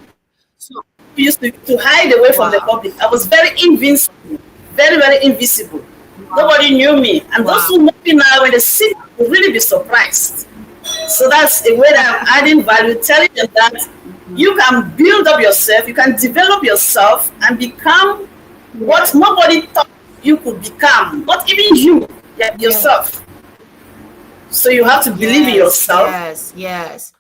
So, who used to hide away from the wow. public. I was very invincible, very, very invisible. Wow. Nobody knew me. And those Wow. who know me now, when they see me, will really be surprised. So that's a way that I'm adding value, telling them that Mhm. you can build up yourself, you can develop yourself and become what Yes. nobody thought you could become, not even you Yes. yourself. So you have to believe in Yes. yourself. Yes. Yes.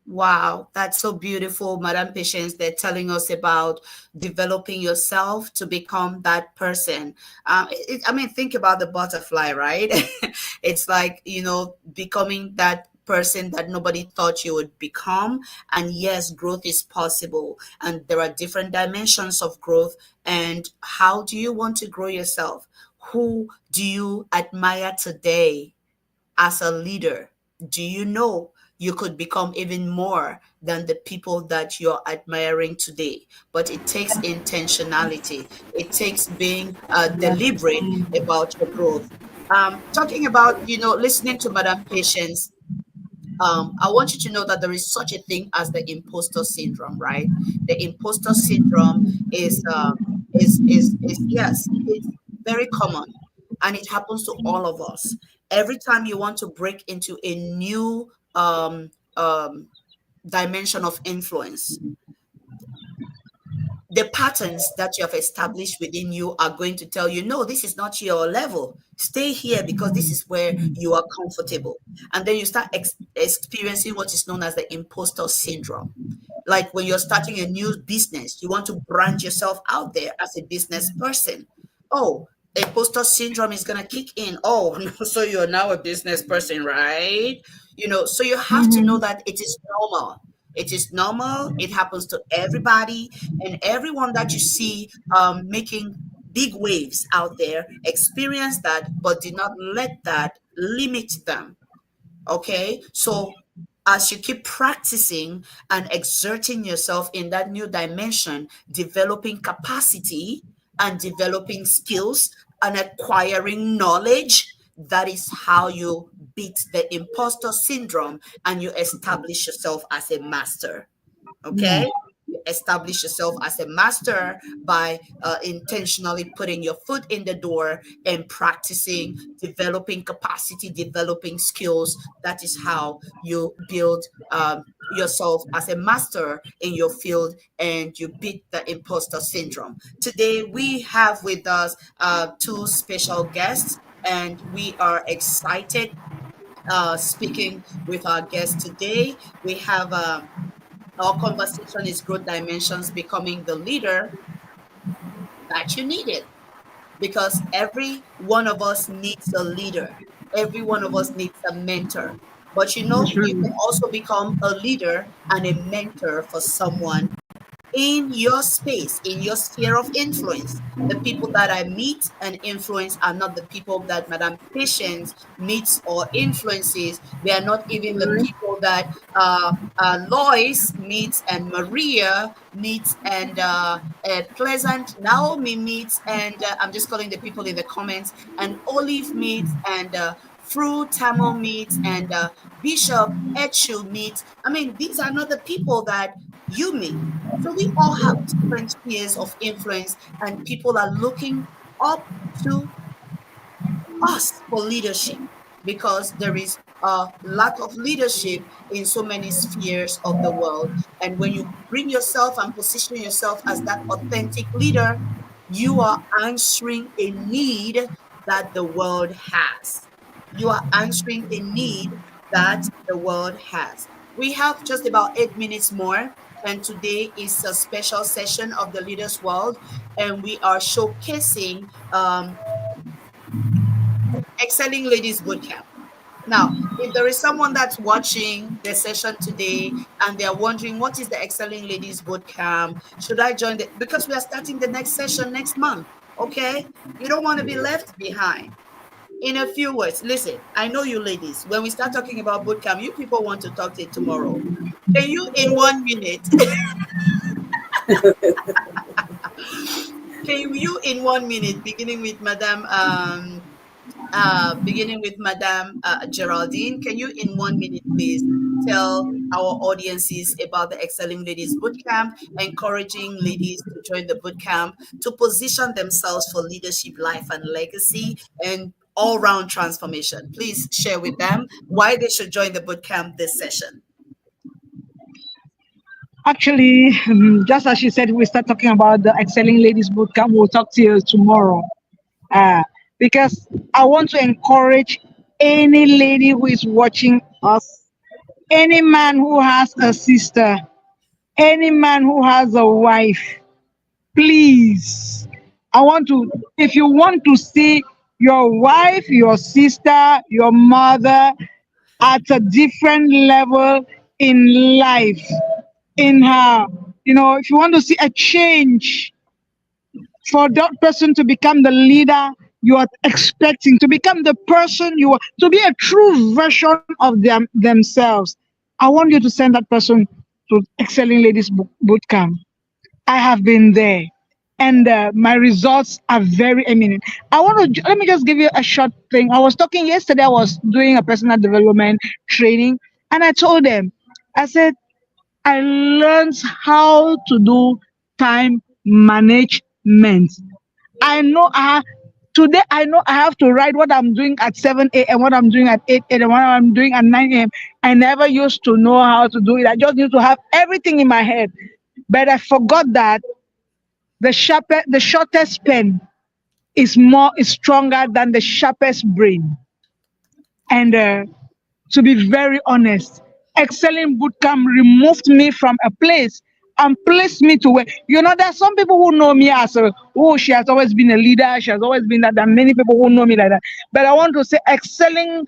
Wow, that's so beautiful, Madam Patience. They're telling us about developing yourself to become that person. I mean, think about the butterfly, right? It's like, becoming that person that nobody thought you would become. And yes, growth is possible. And there are different dimensions of growth. And how do you want to grow yourself? Who do you admire today as a leader? Do you know you could become even more than the people that you're admiring today? But it takes intentionality, it takes being Yeah. deliberate about your growth. Talking about, listening to Madam Patience, I want you to know that there is such a thing as the imposter syndrome, right? The imposter syndrome is yes, it's very common, and it happens to all of us. Every time you want to break into a new dimension of influence, the patterns that you have established within you are going to tell you, no, this is not your level. Stay here because this is where you are comfortable. And then you start experiencing what is known as the imposter syndrome. Like when you're starting a new business, you want to brand yourself out there as a business person. Oh, imposter syndrome is going to kick in. Oh, no, so you're now a business person, right? So you have to know that it is normal. It is normal. It happens to everybody, and everyone that you see making big waves out there experience that, but did not let that limit them. Okay. So as you keep practicing and exerting yourself in that new dimension, developing capacity and developing skills and acquiring knowledge, that is how you beat the imposter syndrome and you establish yourself as a master. Yeah. Okay. You establish yourself as a master by intentionally putting your foot in the door and practicing, developing capacity, developing skills. That is how you build yourself as a master in your field and you beat the imposter syndrome. Today we have with us two special guests, and we are excited speaking with our guests today. We have our conversation is growth dimensions, becoming the leader that you needed. Because every one of us needs a leader, every one of us needs a mentor. But That's you can right. also become a leader and a mentor for someone in your space, in your sphere of influence. The people that I meet and influence are not the people that Madame Patience meets or influences. They are not even the people that Lois meets and Maria meets and Pleasant Naomi meets, and I'm just calling the people in the comments, and Olive meets, and Fru Tamil meets, and Bishop Echu meets. I mean, these are not the people that you meet. So we all have different spheres of influence, and people are looking up to us for leadership because there is a lack of leadership in so many spheres of the world. And when you bring yourself and position yourself as that authentic leader, you are answering a need that the world has. You are answering a need that the world has. We have just about 8 minutes more, and today is a special session of the Leaders World, and we are showcasing Excelling Ladies Bootcamp. Now, if there is someone that's watching the session today and they're wondering what is the Excelling Ladies Bootcamp, should I join the because we are starting the next session next month. Okay, you don't want to be left behind. In a few words, listen, I know you ladies. When we start talking about bootcamp, you people want to talk till tomorrow. Can you, in 1 minute, can you, in 1 minute, beginning with Madame Geraldine, can you, in 1 minute, please tell our audiences about the Excelling Ladies Bootcamp, encouraging ladies to join the bootcamp to position themselves for leadership, life, and legacy, and all-round transformation. Please share with them why they should join the bootcamp this session. Actually, just as she said, we start talking about the Excelling Ladies Bootcamp. We'll talk to you tomorrow. Uh, because I want to encourage any lady who is watching us, any man who has a sister, any man who has a wife, please. I want to, if you want to see your wife, your sister, your mother at a different level in life, in her, if you want to see a change for that person to become the leader you are expecting, to become the person you are, to be a true version of themselves, I want you to send that person to Excelling Ladies Bootcamp. I have been there, and my results are very eminent. Let me just give you a short thing. I was talking yesterday, I was doing a personal development training, and I told them, I said, I learned how to do time management. I know today I know I have to write what I'm doing at 7 a.m., what I'm doing at 8 a.m., what I'm doing at 9 a.m. I never used to know how to do it. I just used to have everything in my head. But I forgot that The shortest pen is stronger than the sharpest brain. And to be very honest, excelling bootcamp removed me from a place and placed me to where, there's some people who know me as she has always been a leader, she has always been that. There are many people who know me like that. But I want to say, excelling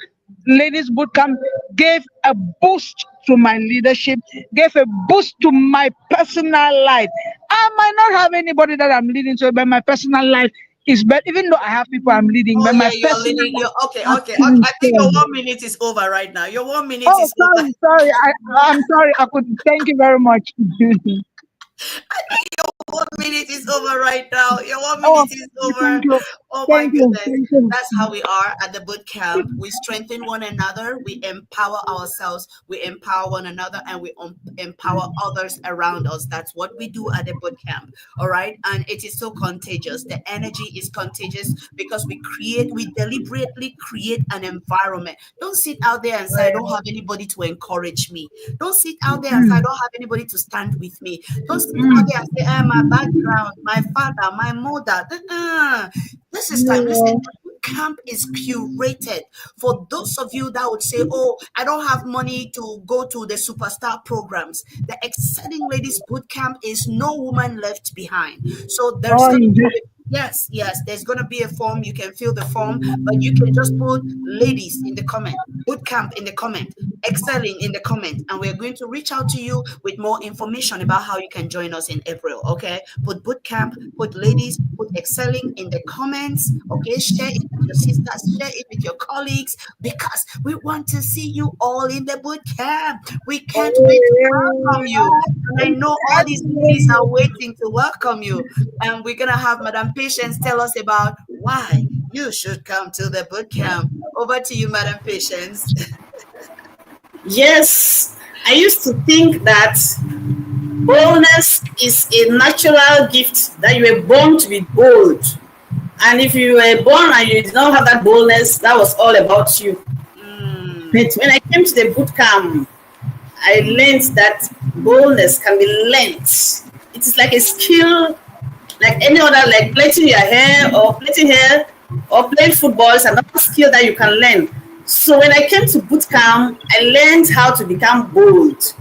ladies bootcamp gave a boost to my leadership, gave a boost to my personal life. I might not have anybody that I'm leading to, but my personal life is better, even though I have people I'm leading, Oh but my yeah, you're personal leading. life You're okay, has okay, okay. been I think your strong. 1 minute is over right now. Your 1 minute Oh, is over. sorry. I'm sorry. I could. Thank you very much. 1 minute is over right now. Your one Oh, minute is over. thank you. Oh my Thank you. goodness. Thank you. That's how we are at the boot camp. We strengthen one another, we empower ourselves, we empower one another, and we empower others around us. That's what we do at the boot camp. All right. And it is so contagious. The energy is contagious because we deliberately create an environment. Don't sit out there and say, I don't have anybody to encourage me. Don't sit out there and say, I don't have anybody to stand with me. Don't sit out there and say, my background, my father, my mother. This is time. Listen, Yeah. the boot camp is curated for those of you that would say, oh, I don't have money to go to the superstar programs. The Exciting Ladies Boot Camp is no woman left behind. So there's Oh, going to yeah. be yes, yes, there's going to be a form. You can fill the form, but you can just put ladies in the comment, boot camp in the comment, excelling in the comment, and we're going to reach out to you with more information about how you can join us in April. Okay, put boot camp, put ladies, put excelling in the comments. Okay, share it with your sisters, share it with your colleagues, because we want to see you all in the boot camp. We can't wait to welcome you. And I know all these ladies are waiting to welcome you. And we're gonna have Madam Patience tell us about why you should come to the boot camp. Over to you, Madam Patience. Yes, I used to think that boldness is a natural gift, that you were born to be bold. And if you were born and you did not have that boldness, that was all about you. Mm, But when I came to the boot camp, I learned that boldness can be learnt. It is like a skill, like any other, like plaiting hair or playing football is another skill that you can learn. So when I came to boot camp, I learned how to become bold.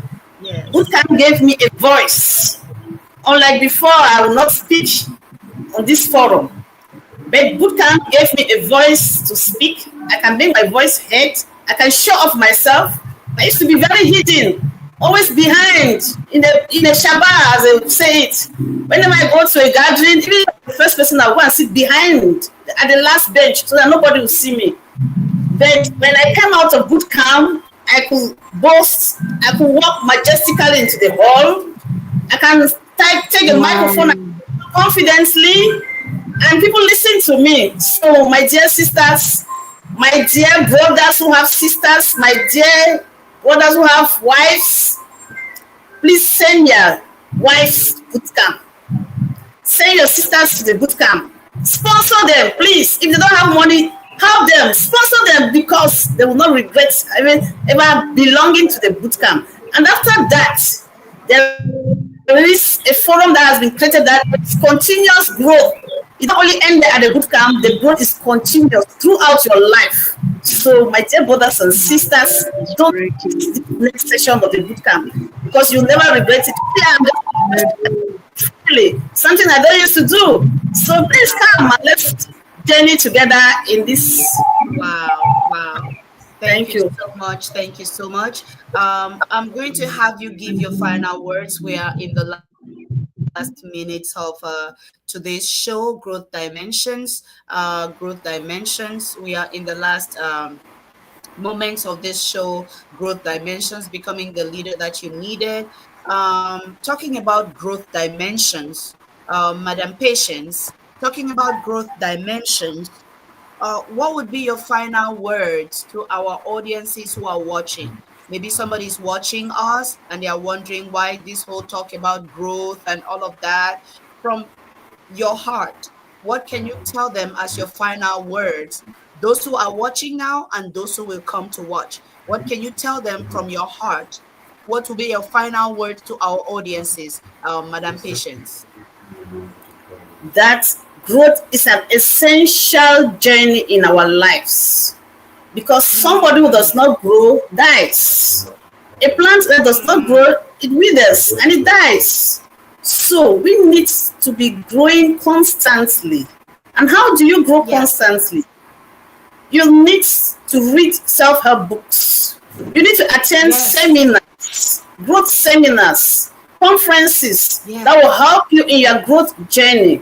Boot yes. camp gave me a voice. Unlike before, I will not speak on this forum. But bootcamp gave me a voice to speak. I can make my voice heard. I can show off myself. I used to be very hidden, always behind in a shaba, as they would say it. Whenever I go to a gathering, even the first person I go and sit behind at the last bench so that nobody will see me. But when I came out of boot camp, I could boast. I could walk majestically into the hall. I can take a Wow. microphone confidently, and people listen to me. So, my dear sisters, my dear brothers who have sisters, my dear brothers who have wives, please send your wives to boot camp. Send your sisters to the boot camp. Sponsor them, please. If they don't have money, help them. Sponsor them because they will not regret ever belonging to the boot camp. And after that, there is a forum that has been created that is continuous growth. It not only ended at the boot camp, the growth is continuous throughout your life. So, my dear brothers and sisters, It's don't breaking. miss the next session of the boot camp because you'll never regret it. Yeah, really something I don't used to do. So please come and let's journey together in this. Wow, wow. Thank Thank you you. so much. Thank you so much. I'm going to have you give your final words. We are in the last minutes of today's show, Growth Dimensions. Growth Dimensions. We are in the last moments of this show, Growth Dimensions, becoming the leader that you needed. Talking about growth dimensions, Madam Patience, talking about growth dimensions, what would be your final words to our audiences who are watching? Maybe somebody's watching us and they are wondering why this whole talk about growth and all of that. From your heart, what can you tell them as your final words? Those who are watching now and those who will come to watch. What can you tell them from your heart? What will be your final words to our audiences, Madam Patience? that growth is an essential journey in our lives, because somebody who does not grow dies. A plant that does not grow, it withers and it dies. So we need to be growing constantly. And how do you grow Yes. constantly? You need to read self-help books. You need to attend Yes. seminars, growth seminars, conferences Yeah. that will help you in your growth journey.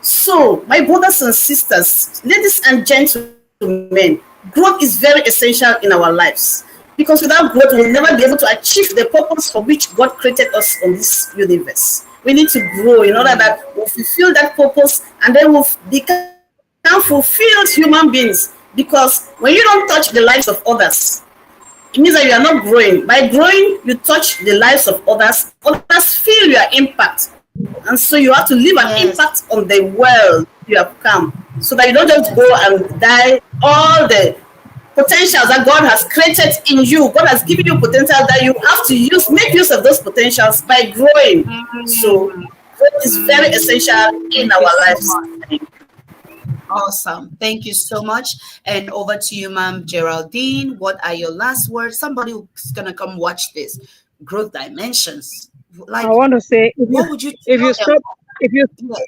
So, my brothers and sisters, ladies and gentlemen, growth is very essential in our lives. Because without growth, we'll never be able to achieve the purpose for which God created us on this universe. We need to grow in order that we'll fulfill that purpose, and then we'll become fulfilled human beings. Because when you don't touch the lives of others, it means that you are not growing. By growing, you touch the lives of others, and others feel your impact. And so you have to leave an Yes. impact on the world you have come, so that you don't just go Yes. and die all the potentials that God has created in you. God has given you potential that you have to make use of those potentials by growing. So growth is very essential in Thank you our so lives. much. Awesome. Thank you so much. And over to you, ma'am Geraldine. What are your last words? Somebody who's gonna come watch this. Growth dimensions. I Like, want to say, what would you if you tell them? stop if you Yes.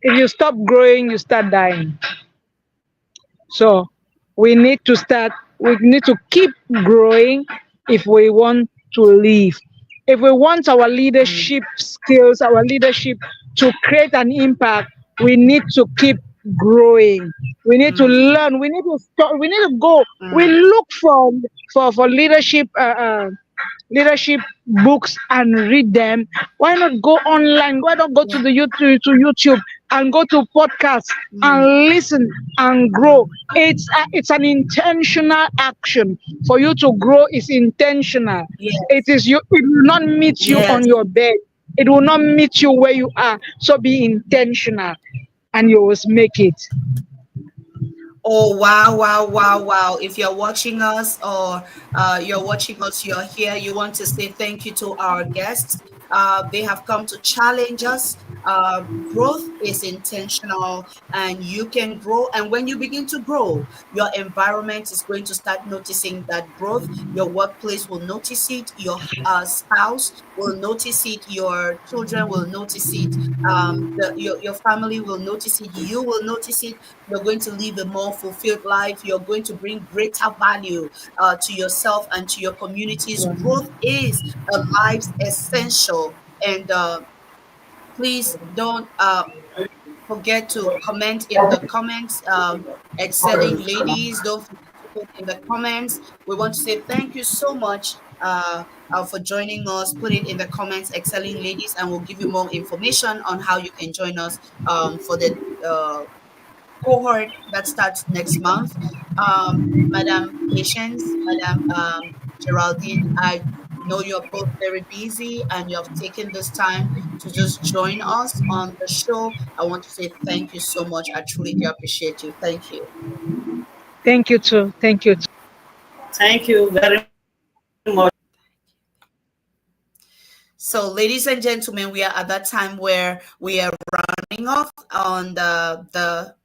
if you stop growing, you start dying. So we need to keep growing if we want to live. If we want our Mm, leadership skills, our leadership to create an impact, we need to keep growing. We need to mm, learn. We need to start. We need to go. We mm. look for leadership books and read them. Why not go online? Why not go Yeah. to YouTube and go to podcasts Mm, and listen and grow? It's an intentional action. For you to grow is intentional. It yes. is you. It will not meet you on Yes. your bed. It will not meet you where you are. So be intentional, and you will make it. Oh, wow, wow, wow, wow. If you're watching us or you're watching us, you're here, you want to say thank you to our guests. They have come to challenge us. Growth is intentional and you can grow. And when you begin to grow, your environment is going to start noticing that growth. Your workplace will notice it. Your spouse will notice it. Your children will notice it. Your family will notice it. You will notice it. You're going to live a more fulfilled life. You're going to bring greater value to yourself and to your communities. Growth is a life's essential. And please don't forget to comment in the comments. Excelling ladies, don't forget to put in the comments. We want to say thank you so much for joining us. Put it in the comments, excelling ladies, and we'll give you more information on how you can join us for the cohort that starts next month. Madam Patience, Madam Geraldine, I know you're both very busy and you have taken this time to just join us on the show. I want to say thank you so much. I truly do appreciate you. Thank you. Thank you too. Thank you too. Thank you very much. So, ladies and gentlemen, we are at that time where we are running off on the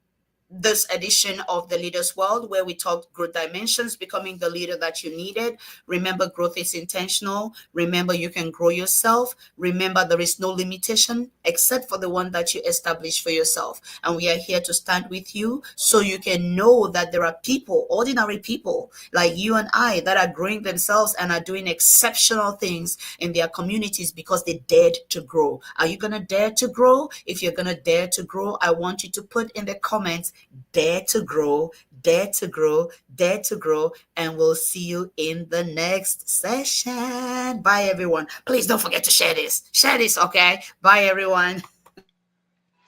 this edition of the Leaders World, where we talk growth dimensions, becoming the leader that you needed. Remember, growth is intentional. Remember, you can grow yourself. Remember, there is no limitation except for the one that you establish for yourself. And we are here to stand with you so you can know that there are people, ordinary people like you and I, that are growing themselves and are doing exceptional things in their communities because they dared to grow. Are you going to dare to grow? If you're going to dare to grow, I want you to put in the comments, dare to grow, dare to grow, dare to grow, and we'll see you in the next session. Bye, everyone. Please don't forget to share this. Share this, okay? Bye, everyone.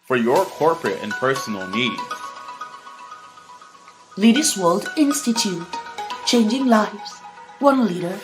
For your corporate and personal needs. Leaders World Institute. Changing lives. One leader